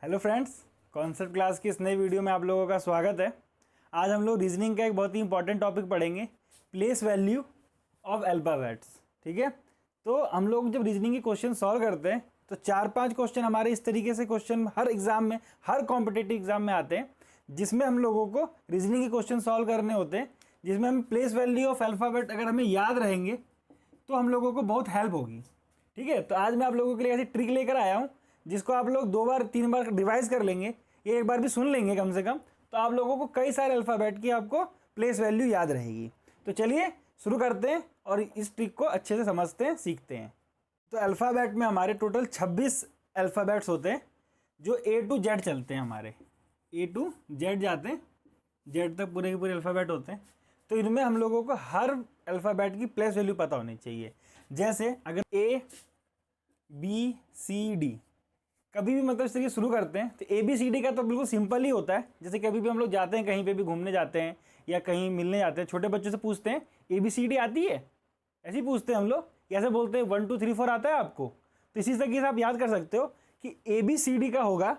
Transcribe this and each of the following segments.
Hello friends, concept class की इस नई वीडियो में आप लोगों का स्वागत है। आज हम लोग रीजनिंग का एक बहुत ही इंपॉर्टेंट टॉपिक पढ़ेंगे, प्लेस वैल्यू ऑफ अल्फ़ाबेट्स। ठीक है, तो हम लोग जब रीजनिंग के क्वेश्चन सॉल्व करते हैं तो 4-5 क्वेश्चन हमारे इस तरीके से क्वेश्चन हर एग्जाम में, हर कॉम्पिटिटिव एग्जाम में आते हैं, जिसमें हम लोगों को रीजनिंग के क्वेश्चन सॉल्व करने होते हैं, जिसमें हम प्लेस वैल्यू ऑफ अल्फ़ाबेट अगर हमें याद रहेंगे तो हम लोगों को बहुत हेल्प होगी। ठीक है, तो आज मैं आप लोगों के लिए ऐसी ट्रिक लेकर आया हूँ जिसको आप लोग 2 बार 3 बार रिवाइज कर लेंगे, ये एक बार भी सुन लेंगे कम से कम, तो आप लोगों को कई सारे अल्फ़ाबेट की आपको प्लेस वैल्यू याद रहेगी। तो चलिए शुरू करते हैं और इस ट्रिक को अच्छे से समझते हैं, सीखते हैं। तो अल्फ़ाबेट में हमारे टोटल 26 अल्फ़ाबेट्स होते हैं जो A to Z चलते हैं, हमारे A to Z जाते हैं, Z तक पूरे के पूरे अल्फ़ाबेट होते हैं। तो इनमें हम लोगों को हर अल्फ़ाबेट की प्लेस वैल्यू पता होनी चाहिए। जैसे अगर ABCD कभी भी मतलब इस तरीके शुरू करते हैं तो ABCD का तो बिल्कुल सिंपल ही होता है। जैसे कभी भी हम लोग जाते हैं, कहीं पे भी घूमने जाते हैं या कहीं मिलने जाते हैं, छोटे बच्चों से पूछते हैं ABCD आती है, ऐसे ही पूछते हैं हम लोग, कैसे बोलते हैं 1 2 3 4 आता है आपको। तो इसी तरीके से आप याद कर सकते हो कि ABCD का होगा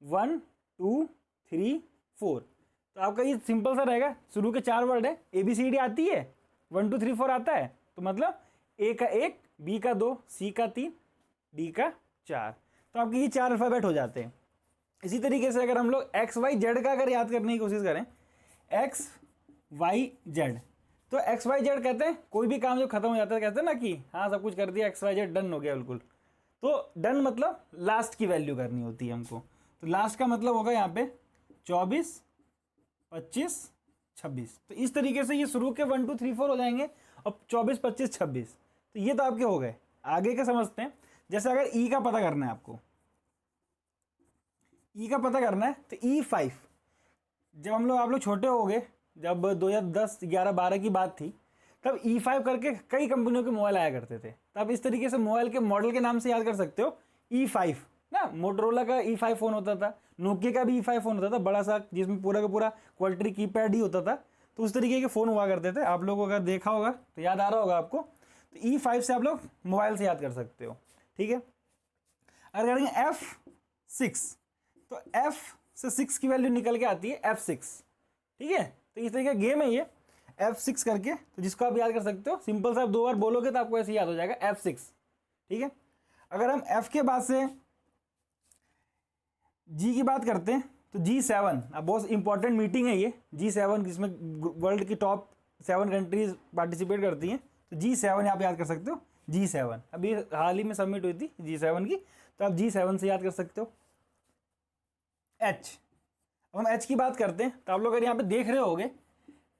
1 2 3 4। तो आपका ये सिंपल सा रहेगा, शुरू के 4 वर्ड है, ABCD आती है, 1 2 3 4 आता है, तो मतलब A का 1, B का 2, C का 3, D का 4। तो आपके ये 4 अल्फ़ाबेट हो जाते हैं। इसी तरीके से अगर हम लोग XYZ का अगर याद करने की कोशिश करें, XYZ, तो XYZ कहते हैं कोई भी काम जो खत्म हो जाता है, कहते हैं ना कि हाँ सब कुछ कर दिया, XYZ डन हो गया बिल्कुल। तो डन मतलब लास्ट की वैल्यू करनी होती है हमको। तो लास्ट का मतलब होगा यहाँ पे 24 25 26। तो इस तरीके से ये शुरू के 1 2 3 4 हो जाएंगे और 24 25 26। तो ये तो आपके हो गए। आगे के समझते हैं। जैसे अगर ई का पता करना है आपको, ई का पता करना है तो E5, जब हम लोग आप लोग छोटे हो गए, जब 2010 11 12 की बात थी, तब E5 करके कई कंपनियों के मोबाइल आया करते थे। तब इस तरीके से मोबाइल के मॉडल के नाम से याद कर सकते हो, E5 ना, मोटरोला का E5 फ़ोन होता था, नोकिया का भी E5 फ़ोन होता था, बड़ा सा, जिसमें पूरा का पूरा क्वालिटी कीपैड ही होता था। तो उस तरीके के फ़ोन हुआ करते थे। आप लोगों को अगर देखा होगा तो याद आ रहा होगा आपको। तो E5 से आप लोग मोबाइल से याद कर सकते हो। ठीक है, अगर करेंगे F6, तो F से 6 की वैल्यू निकल के आती है F6। ठीक है, तो इस तरीके का गेम है ये F6 करके, तो जिसको आप याद कर सकते हो। सिंपल सा आप 2 बार बोलोगे तो आपको ऐसे याद हो जाएगा F6। ठीक है, अगर हम F के बाद से G की बात करते हैं तो G7, अब बहुत इंपॉर्टेंट मीटिंग है ये G7, जिसमें वर्ल्ड की टॉप 7 कंट्रीज पार्टिसिपेट करती हैं। तो G7 आप याद कर सकते हो। G7 अभी हाल ही में सबमिट हुई थी G7 की, तो आप G7 से याद कर सकते हो। H, अब हम H की बात करते हैं तो आप लोग अगर यहाँ पे देख रहे होगे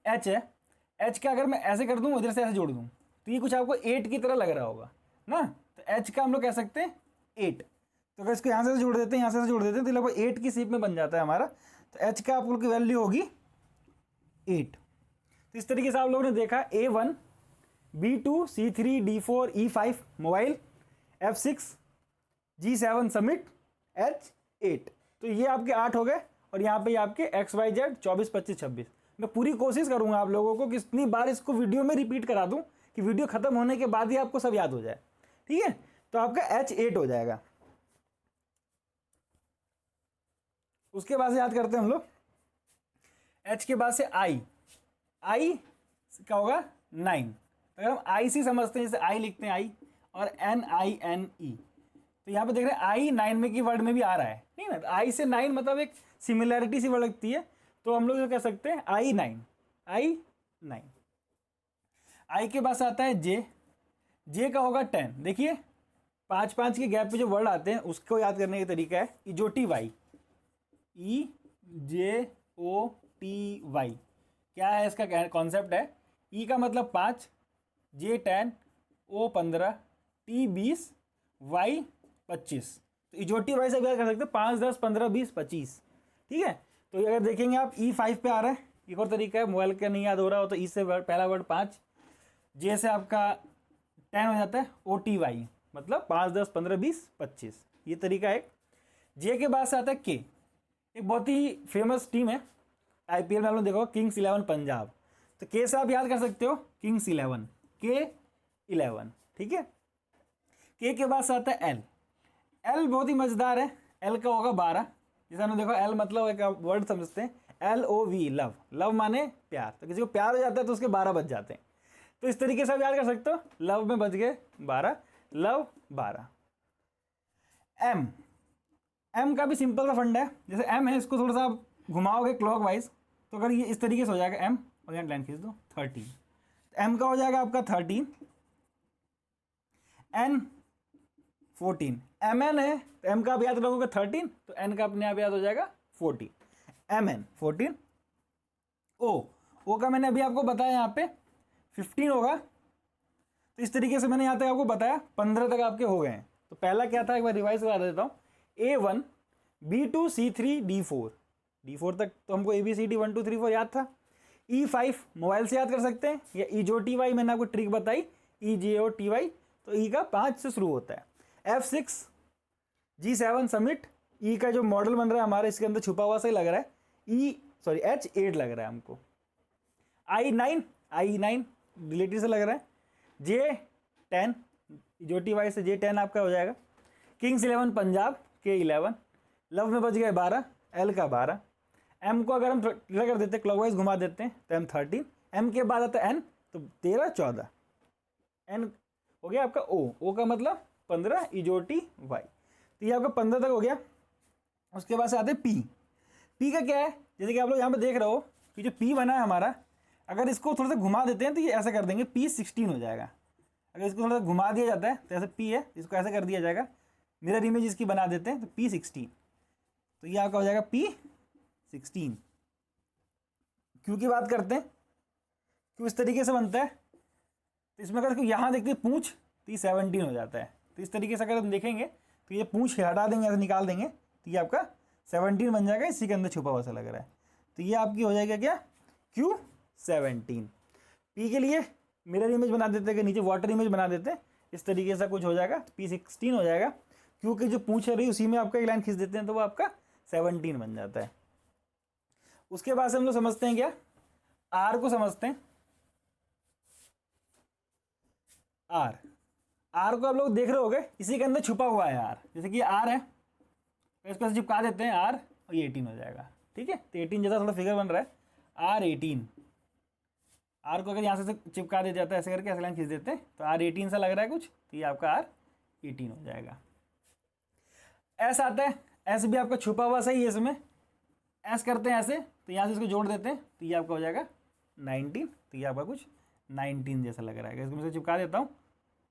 H है, H का अगर मैं ऐसे कर दूँ, उधर से ऐसे जोड़ दूँ, तो ये कुछ आपको 8 की तरह लग रहा होगा ना। तो H का हम लोग कह सकते हैं 8। तो अगर इसको यहाँ से जोड़ देते हैं, यहाँ से जोड़ देते हैं, तो लगभग 8 की शेप में बन जाता है हमारा। तो H का आप लोग की वैल्यू होगी 8। तो इस तरीके से आप लोगों ने देखा A1 B2 C3 D4 E5 mobile, F6 G7 summit, H8। तो ये आपके 8 हो गए और यहाँ पे आपके XYZ 24 25 26। मैं पूरी कोशिश करूंगा आप लोगों को कि इतनी बार इसको वीडियो में रिपीट करा दूं कि वीडियो खत्म होने के बाद ही आपको सब याद हो जाए। ठीक है, तो आपका H8 हो जाएगा। उसके बाद से याद करते हैं हम लोग, H के बाद से I का होगा 9। अगर हम IC समझते हैं, जैसे I लिखते हैं I और NINE, तो यहाँ पे देख रहे हैं I 9 में की वर्ड में भी आ रहा है, नहीं ना। तो I से 9 मतलब एक सिमिलैरिटी सी वर्ड लगती है, तो हम लोग जो कह सकते हैं I9। I के बाद आता है J का होगा 10। देखिए 5-5 के गैप पे जो वर्ड आते हैं उसको याद करने का तरीका है EJOTY, EJOTY। क्या है इसका कॉन्सेप्ट है, E का मतलब 5, J 10, O 15, T 20, Y 25। तो EJOTY से याद कर सकते हो 5 10 15 20 25। ठीक है, तो अगर देखेंगे आप E5 पे आ रहा है, एक और तरीका है, मोबाइल का नहीं याद हो रहा हो तो E से पहला वर्ड 5, J से आपका 10 हो जाता है, OTY मतलब 5 10 15 20 25। ये तरीका है। J के बाद से आता है K, एक बहुत ही फेमस टीम है, IPL में आप लोग देखो, किंग्स 11 पंजाब। तो K से आप याद कर सकते हो किंग्स 11, K11। ठीक है, K के बाद से आता है L। L बहुत ही मजेदार है। एल का होगा 12। जैसे हमने देखो एल मतलब एक वर्ड समझते हैं, LOV लव, लव माने प्यार, तो किसी को प्यार हो जाता है तो उसके 12 बज जाते हैं। तो इस तरीके से आप याद कर सकते हो, लव में बज गए 12, लव 12। एम, एम का भी सिंपल सा फंड है। जैसे एम है, इसको थोड़ा सा आप घुमाओगे क्लॉकवाइज तो अगर ये इस तरीके से हो जाएगा एम, और यहाँ लाइन खींच दो 13, एम का हो जाएगा आपका 13, एन 14, एम एन है तो एम का आप याद रखोगे 13, तो एन का अपने आप याद हो जाएगा 40, एम एन 14। ओ का मैंने अभी आपको बताया यहाँ पे 15 होगा, तो इस तरीके से मैंने यहाँ तक आपको बताया 15 तक आपके हो गए हैं। तो पहला क्या था, एक बार रिवाइज करा देता हूँ। A1 B2 C3 D4, D4 तक तो हमको ABCD 1 2 3 4 याद था। E5 मोबाइल से याद कर सकते हैं, या EJOTY मैंने आपको ट्रिक बताई, EJOTY, तो E का 5 से शुरू होता है। F6 G7 सबमिट, E का जो मॉडल बन रहा है हमारे इसके अंदर छुपा हुआ सा ही लग रहा है, H8 लग रहा है हमको। I9 रिलेटिव से लग रहा है। J10 EJOTY से J10 आपका हो जाएगा। किंग्स 11 पंजाब K11, लव में बच गए 12, L का 12। M को अगर हम थोड़ा कर देते हैं क्लॉकवाइज घुमा देते हैं तो M 13, M के बाद आता है N तो 13 14, N हो गया आपका O का मतलब 15 EJOTY, तो ये आपका 15 तक हो गया। उसके बाद से आते हैं P का क्या है, जैसे कि आप लोग यहाँ पे देख रहे हो कि जो P बना है हमारा, अगर इसको थोड़ा सा घुमा देते हैं तो ये ऐसा कर देंगे P16 हो जाएगा। अगर इसको थोड़ा सा घुमा दिया जाता है तो ऐसे P है, इसको ऐसा कर दिया जाएगा, मिरर इमेज इसकी बना देते हैं तो P16, तो ये आपका हो जाएगा P16। क्यों की बात करते हैं, क्यों इस तरीके से बनता है, तो इसमें अगर यहाँ देखते हैं पूंछ तो ये 17 हो जाता है। तो इस तरीके से अगर हम देखेंगे तो ये पूंछ हटा देंगे, ऐसे निकाल देंगे तो ये आपका 17 बन जाएगा, इसी के अंदर छुपा हुआ सा लग रहा है। तो ये आपकी हो जाएगा क्या, Q17। P के लिए मिरर इमेज बना देते हैं, नीचे वाटर इमेज बना देते हैं, इस तरीके से कुछ हो जाएगा, P16 हो जाएगा। क्योंकि जो पूछ रही उसी में आपका एक लाइन खींच देते हैं तो वो आपका 17 बन जाता है। उसके बाद से हम लोग समझते हैं क्या, R को समझते हैं। R को आप लोग देख रहे होगे, इसी के अंदर छुपा हुआ है R, जैसे कि R है तो इसको चिपका देते हैं R, और ये 18 हो जाएगा। ठीक है, तो 18 जैसा थोड़ा फिगर बन रहा है, R18। R को अगर यहाँ से चिपका दिया जाता है ऐसे करके, ऐसे लाइन खींच देते हैं तो R18 सा लग रहा है कुछ, तो ये आपका R18 हो जाएगा। S आता है, S भी आपका छुपा हुआ सही है, इसमें S करते हैं ऐसे तो यहाँ से इसको जोड़ देते हैं तो ये आपका हो जाएगा 19, तो ये आपका कुछ 19 जैसा लग रहा है। इसको मैं चिपका देता हूँ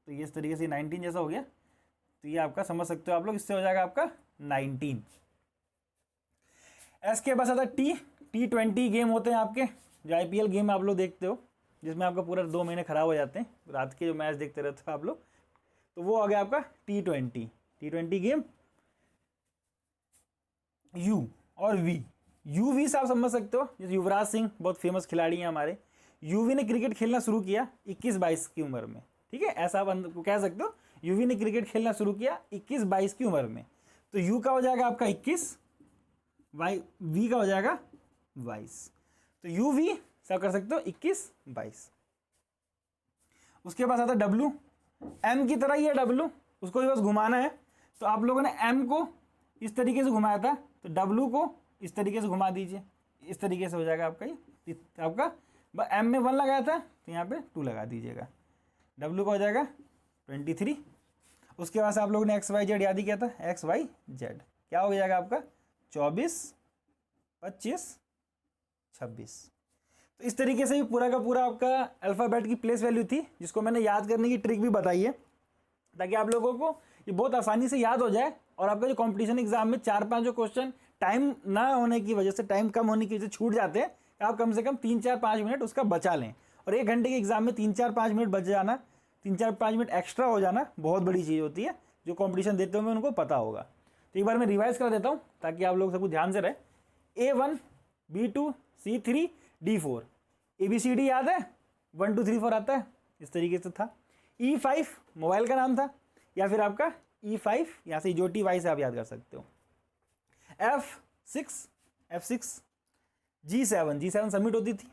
तो ये इस तरीके से 19 जैसा हो गया, तो ये आपका समझ सकते हो आप लोग, इससे हो जाएगा आपका 19। S के पास आता है T20 गेम होते हैं आपके, जो IPL गेम आप लोग देखते हो, जिसमें आपका पूरा 2 महीने खराब हो जाते हैं, रात के जो मैच देखते रहते हो आप लोग, तो वो आ गया आपका T20 गेम। U और V, UV से आप समझ सकते हो, जैसे युवराज सिंह बहुत फेमस खिलाड़ी हैं हमारे, UV ने क्रिकेट खेलना शुरू किया 21-22 की उम्र में। ठीक है, ऐसा आप कह सकते हो, UV ने क्रिकेट खेलना शुरू किया 21-22 की उम्र में। तो U का हो जाएगा आपका 21, V का हो जाएगा 22, तो UV से आप कर सकते हो 21-22। उसके बाद आता है W, M की तरह ही है W, उसको भी बस घुमाना है। तो आप लोगों ने M को इस तरीके से घुमाया था, तो W को इस तरीके से घुमा दीजिए, इस तरीके से हो जाएगा आपका ये आपका M में 1 लगाया था तो यहाँ पे 2 लगा दीजिएगा, W का हो जाएगा 23। उसके बाद से आप लोगों ने XYZ याद ही किया था, XYZ क्या हो जाएगा आपका 24, 25, 26। तो इस तरीके से भी पूरा का पूरा आपका अल्फ़ाबेट की प्लेस वैल्यू थी, जिसको मैंने याद करने की ट्रिक भी बताई है, ताकि आप लोगों को ये बहुत आसानी से याद हो जाए। और आपका जो कंपटीशन एग्जाम में 4-5 जो क्वेश्चन टाइम ना होने की वजह से, टाइम कम होने की वजह से छूट जाते हैं, आप कम से कम 3-4-5 मिनट उसका बचा लें। और 1 घंटे के एग्जाम में 3-4-5 मिनट बच जाना, 3-4-5 मिनट एक्स्ट्रा हो जाना बहुत बड़ी चीज़ होती है, जो कंपटीशन देते होंगे उनको पता होगा। तो एक बार मैं रिवाइज कर देता हूँ ताकि आप लोग सब कुछ ध्यान से रहे। A1 B2 C3 D4, ABCD याद है, 1 2 3 4 आता है, इस तरीके से था। E5 मोबाइल का नाम था, या फिर आपका E5 यहाँ से EJOTY से आप याद कर सकते हो। F6 G7 सबमिट होती थी।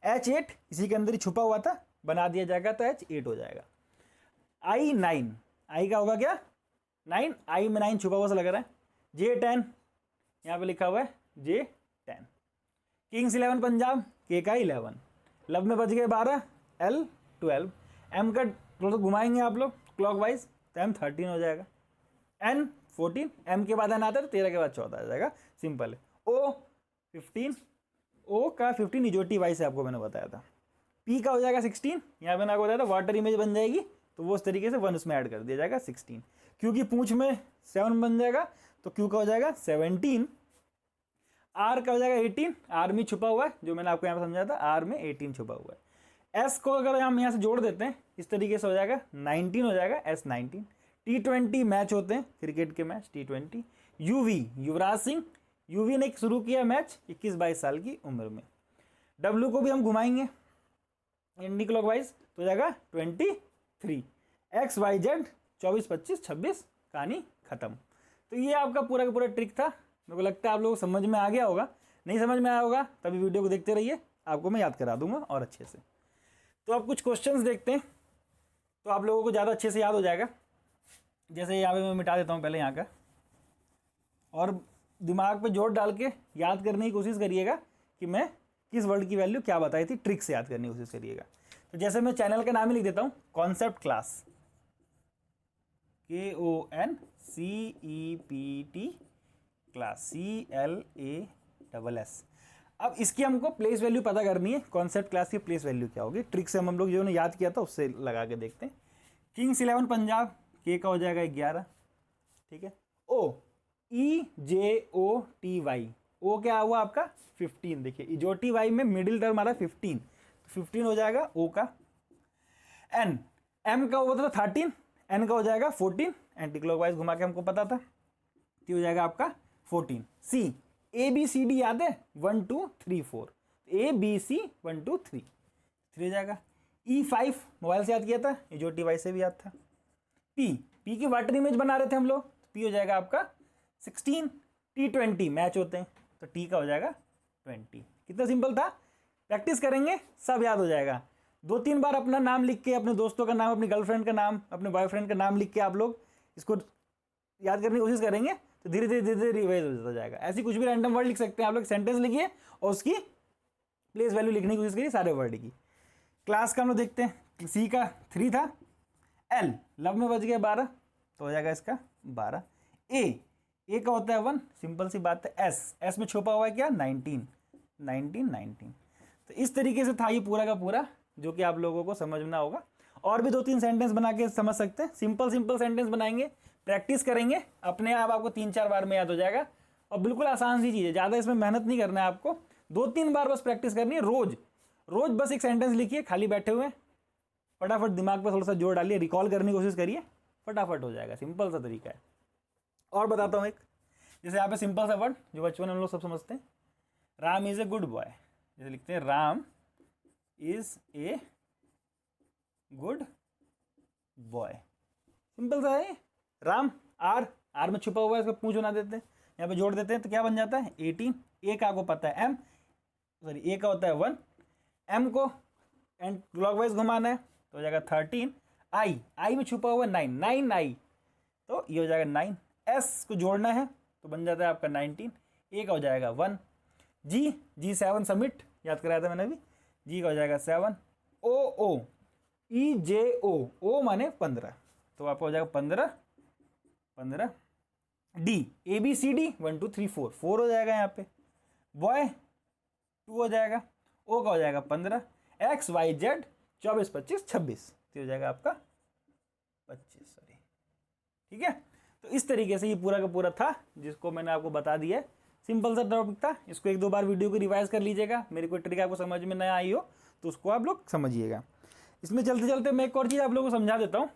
H8 इसी के अंदर ही छुपा हुआ था, बना दिया जाएगा तो H8 हो जाएगा। I9 का होगा क्या 9, I में 9 छुपा हुआ सा लग रहा है, J10 यहाँ पे लिखा हुआ है J10। किंग्स 11 पंजाब, K का 11, लब में बच गए 12, L 12, M का थोड़ा घुमाएंगे आप लोग क्लॉकवाइज तो M 13 हो जाएगा, N 14, M के बाद N आता है तो 13 के बाद 14 आ जाएगा, सिंपल है। O 15, O का 15 इजोटी वाई से आपको मैंने बताया था। P का हो जाएगा 16, यहाँ पे आपको बताया था वाटर इमेज बन जाएगी तो वो उस तरीके से 1 उसमें ऐड कर दिया जाएगा 16, क्योंकि पूंछ में 7 बन जाएगा तो Q का हो जाएगा 17, R का हो जाएगा 18, R में छुपा हुआ है जो मैंने आपको यहाँ पे समझाया था, R में 18 छुपा हुआ है। S को अगर हम यहाँ से जोड़ देते हैं इस तरीके से हो जाएगा 19 हो जाएगा, S 19। T20 मैच होते हैं क्रिकेट के match T20। UV Yuvraj Singh, UV ने शुरू किया मैच 21-22 साल की उम्र में। W को भी हम घुमाएंगे एंटी क्लॉकवाइज तो हो जाएगा 23, XYZ 24 25 26, कहानी खत्म। तो ये आपका पूरा का पूरा ट्रिक था। मेरे को लगता है आप लोगों को समझ में आ गया होगा, नहीं समझ में आया होगा तभी वीडियो को देखते रहिए, आपको मैं याद करा दूंगा और अच्छे से। तो आप कुछ क्वेश्चंस देखते हैं तो आप लोगों को ज़्यादा अच्छे से याद हो जाएगा। जैसे यहाँ पे मैं मिटा देता हूँ पहले यहाँ का, और दिमाग पे जोर डाल के याद करने की कोशिश करिएगा कि मैं किस वर्ड की वैल्यू क्या बताई थी, ट्रिक से याद करने की कोशिश करिएगा। तो जैसे मैं चैनल का नाम ही लिख देता हूँ concept class, KONCEPT class, CLASS। अब इसकी हमको प्लेस वैल्यू पता करनी है, कॉन्सेप्ट क्लास की प्लेस वैल्यू क्या होगी, ट्रिक से हम लोग जो ने याद किया था उससे लगा के देखते हैं। किंग्स 11 पंजाब, K का हो जाएगा 11, ठीक है। O EJOTY, O क्या हुआ आपका 15, देखिए इजोटी वाई में मिडिल टर्म आ रहा है 15, तो 15 हो जाएगा O का। N, M का हुआ था 13, N का हो जाएगा 14, एंटी क्लॉकवाइज घुमा के हमको पता था, तो हो जाएगा आपका 14। C ABCD याद है 1 2 3 4, ABC 1 2 3 हो जाएगा। E5 मोबाइल से याद किया था, इजोटी वाई से भी याद था। P की वाटर इमेज बना रहे थे हम लोग, P हो जाएगा आपका 16। T20 मैच होते हैं तो T का हो जाएगा 20। कितना सिंपल था, प्रैक्टिस करेंगे सब याद हो जाएगा। 2-3 बार अपना नाम लिख के, अपने दोस्तों का नाम, अपनी गर्लफ्रेंड का नाम, अपने बॉयफ्रेंड का नाम लिख के आप लोग इसको याद करने की कोशिश करेंगे तो धीरे धीरे रिवाइज होता जाएगा। ऐसी कुछ भी रैंडम वर्ड लिख सकते हैं आप लोग, सेंटेंस लिखिए और उसकी प्लेस वैल्यू लिखने की कोशिश करिए सारे वर्ड की। क्लास का हम लोग देखते हैं, C का 3 था, L लब में बच गया 12 तो हो जाएगा इसका 12। A का होता है 1, सिंपल सी बात है। S में छुपा हुआ है क्या 19। तो इस तरीके से था ये पूरा का पूरा, जो कि आप लोगों को समझना होगा। और भी 2-3 सेंटेंस बना के समझ सकते हैं, सिंपल सेंटेंस बनाएंगे, प्रैक्टिस करेंगे, अपने आप आपको 3-4 बार में याद हो जाएगा। और बिल्कुल आसान सी चीज़ है, ज़्यादा इसमें मेहनत नहीं करना है आपको, 2-3 बार बस प्रैक्टिस करनी है। रोज बस एक सेंटेंस लिखिए खाली बैठे हुए, फटाफट दिमाग पर थोड़ा सा जोर डालिए, रिकॉल करने की कोशिश करिए, फटाफट हो जाएगा, सिंपल सा तरीका है। और बताता हूँ एक, जैसे यहाँ पे सिंपल सा वर्ड जो बचपन में हम लोग सब समझते हैं, Ram is a good boy, जैसे लिखते हैं Ram is a good boy, simple सा है। राम आर में छुपा हुआ है, इसको पूंछ बना देते हैं, यहाँ पे जोड़ देते हैं तो क्या बन जाता है 18। ए का आपको पता है ए का होता है 1, M को एंड क्लॉकवाइज घुमाना है तो हो जाएगा 13। आई में छुपा हुआ है 9 आई तो ये हो जाएगा 9। S को जोड़ना है तो बन जाता है आपका 19, A का हो जाएगा 1। G 7 सबमिट याद कराया था मैंने अभी, G का हो जाएगा 7। O EJO, O माने 15 तो आपका हो जाएगा 15। D ABCD 1 2 3 4 हो जाएगा यहाँ पे, बॉय 2 हो जाएगा, O का हो जाएगा 15, XYZ 24 25 26 तो हो जाएगा आपका 25, सॉरी, ठीक है। तो इस तरीके से ये पूरा का पूरा था जिसको मैंने आपको बता दिया है, सिंपल सा टॉपिक था। इसको 1-2 बार वीडियो को रिवाइज कर लीजिएगा, मेरी कोई ट्रिक आपको समझ में ना आई हो तो उसको आप लोग समझिएगा। इसमें चलते चलते मैं एक और चीज़ आप लोगों को समझा देता हूँ,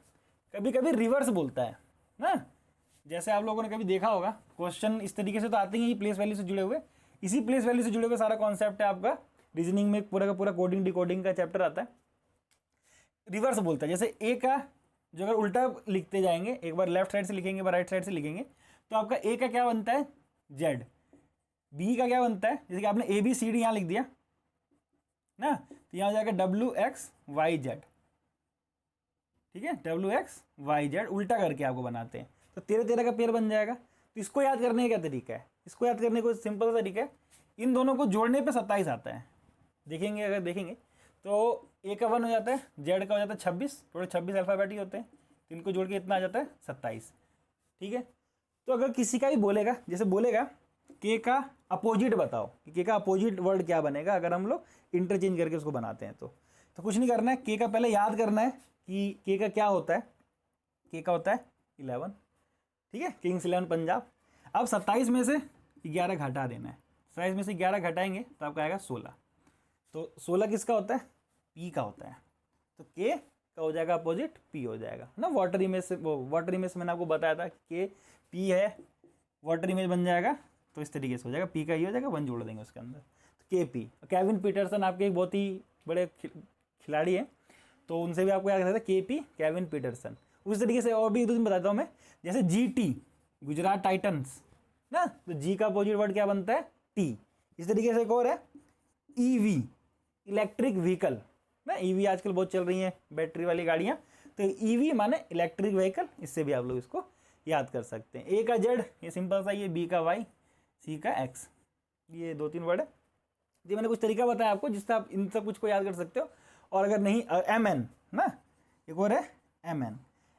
कभी कभी रिवर्स बोलता है ना, जैसे आप लोगों ने कभी देखा होगा क्वेश्चन इस तरीके से तो आते हैं, प्लेस वैल्यू से जुड़े हुए, इसी प्लेस वैल्यू से जुड़े हुए सारा कॉन्सेप्ट है आपका रीजनिंग में, पूरा का पूरा कोडिंग डिकोडिंग का चैप्टर आता है। रिवर्स बोलता है, जैसे ए का जो अगर उल्टा लिखते जाएंगे, एक बार लेफ्ट साइड से लिखेंगे, बार राइट साइड से लिखेंगे, तो आपका ए का क्या बनता है जेड, बी का क्या बनता है, जैसे कि आपने ABCD यहाँ लिख दिया ना, तो यहाँ हो जाएगा WXYZ, ठीक है, WXYZ उल्टा करके आपको बनाते हैं तो 13 का पेयर बन जाएगा। तो इसको याद करने का क्या तरीका है, इसको याद करने का सिंपल सा तरीका है, इन दोनों को जोड़ने पे 27 आता है। देखेंगे, अगर देखेंगे तो ए का 1 हो जाता है, जेड का हो जाता है 26, थोड़े 26 अल्फ़ाबेट ही होते हैं, तो इनको जोड़ के इतना आ जाता है 27। ठीक है, तो अगर किसी का भी बोलेगा, जैसे बोलेगा के का अपोजिट बताओ, कि के का अपोजिट वर्ड क्या बनेगा अगर हम लोग इंटरचेंज करके उसको बनाते हैं, तो कुछ नहीं करना है, के का पहले याद करना है कि के का क्या होता है। के का होता है 11, ठीक है, किंग्स 11 पंजाब। अब 27 में से 11 घटा देना है, 27 में से 11 घटाएंगे तो आपका आएगा 16। तो 16 किसका होता है, पी का होता है, तो के का हो जाएगा अपोजिट, पी हो जाएगा ना। वाटर इमेज से, वो वाटर इमेज से मैंने आपको बताया था कि पी है, वाटर इमेज बन जाएगा, तो इस तरीके से हो जाएगा, पी का ही हो जाएगा, 1 जोड़ देंगे उसके अंदर, तो के पी। केविन पीटरसन आपके एक बहुत ही बड़े खिलाड़ी हैं, तो उनसे भी आपको याद रखना था के पी, केविन पीटरसन। उस तरीके से और भी 2 दिन बताता हूँ मैं, जैसे जी टी, गुजरात टाइटन्स ना, तो जी का अपोजिट वर्ड क्या बनता है, टी। इस तरीके से एक और है ईवी, इलेक्ट्रिक व्हीकल ना, ईवी आजकल बहुत चल रही हैं बैटरी वाली गाड़ियाँ, तो ईवी माने इलेक्ट्रिक व्हीकल, इससे भी आप लोग इसको याद कर सकते हैं। ए का जेड, ये सिंपल सा, ये बी का वाई, सी का एक्स, ये 2-3 वर्ड है। ये मैंने कुछ तरीका बताया आपको जिससे आप इन सब कुछ को याद कर सकते हो। और अगर नहीं, एम एन ना, एक और है एम एन।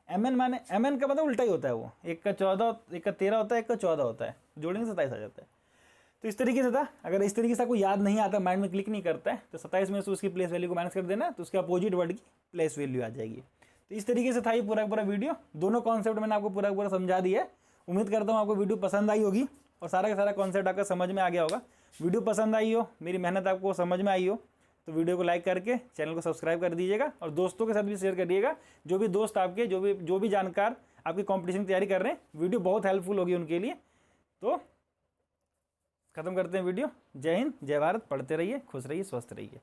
एम एन माने, एम एन का मतलब उल्टा ही होता है, वो एक का 14, एक का 13 होता है, एक का 14 होता है, जोड़ेंगे 27 आ जाता है। तो इस तरीके से था, अगर इस तरीके से आपको याद नहीं आता, माइंड में क्लिक नहीं करता है, तो 27 में से उसकी प्लेस वैल्यू को माइनस कर देना, तो उसके अपोजिट वर्ड की प्लेस वैल्यू आ जाएगी। तो इस तरीके से था ये पूरा पूरा वीडियो, दोनों कॉन्सेप्ट मैंने आपको पूरा पूरा समझा दिया है। उम्मीद करता हूँ आपको वीडियो पसंद आई होगी और सारा का सारा कॉन्सेप्ट आपका समझ में आ गया होगा। वीडियो पसंद आई हो, मेरी मेहनत आपको समझ में आई हो, तो वीडियो को लाइक करके चैनल को सब्सक्राइब कर दीजिएगा और दोस्तों के साथ भी शेयर करिएगा। जो भी दोस्त आपके, जो भी जानकार आपकी कॉम्पिटिशन की तैयारी कर रहे हैं, वीडियो बहुत हेल्पफुल होगी उनके लिए। तो खत्म करते हैं वीडियो। जय हिंद, जय भारत, पढ़ते रहिए, खुश रहिए, स्वस्थ रहिए।